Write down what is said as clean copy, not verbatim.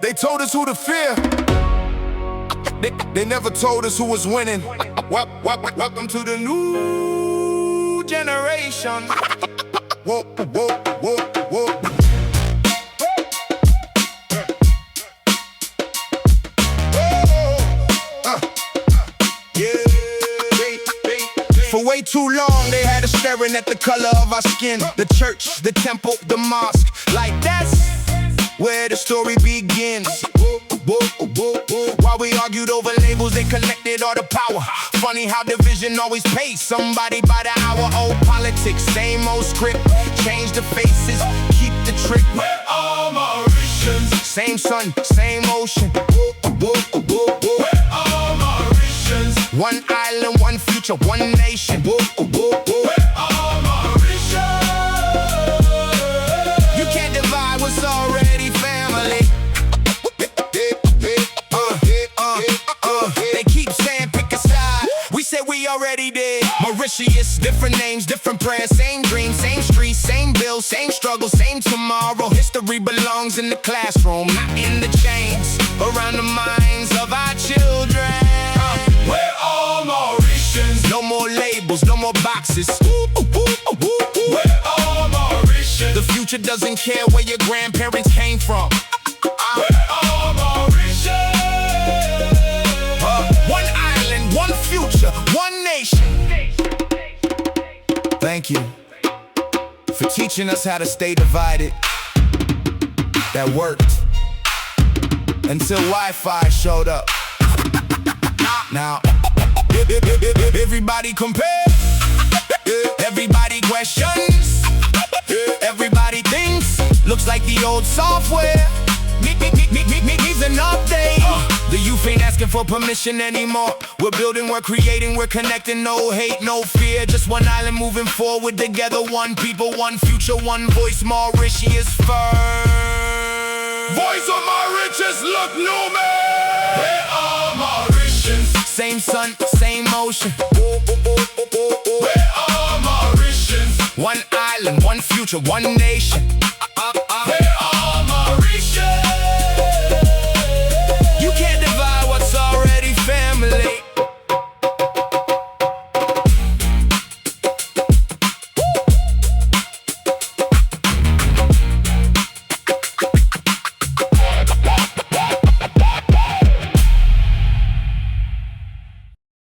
They told us who to fear. They never told us who was winning. Welcome to the new generation. Whoa, whoa, whoa, whoa. For way too long, they had us staring at the color of our skin. The church, the temple, the mosque. Like that's where the story begins. While we argued over labels, they collected all the power. Funny how division always pays somebody by the hour. Old politics, same old script. Change the faces, keep the trick. We're all Mauritians. Same sun, same ocean. We're all Mauritians. One island, one future, one nation. We're all Mauritians. You can't divide what's already family. They keep saying pick a side. We said we already did. Mauritius, different names, different prayers, same dreams, same streets, same bills, same struggle, same tomorrow. History belongs in the classroom, not in the chains around the minds of our children. We're all Mauritians. No more labels, no more boxes. We're all Mauritians. The future doesn't care where your grandparents came from. We're all Mauritians. One island, one future, one nation. Thank you for teaching us how to stay divided. That worked until Wi-Fi showed up. Now everybody compare, everybody questions, everybody thinks. Looks like the old software needs an update. The youth ain't asking for permission anymore. We're building, we're creating, we're connecting. No hate, no fear, just one island moving forward together. One people, one future, one voice. Mauritius first. Voice of Mauritius, Luc Newman. We're all Mauritians. Same sun, same ocean. We're all Mauritians. One island, one future, one nation.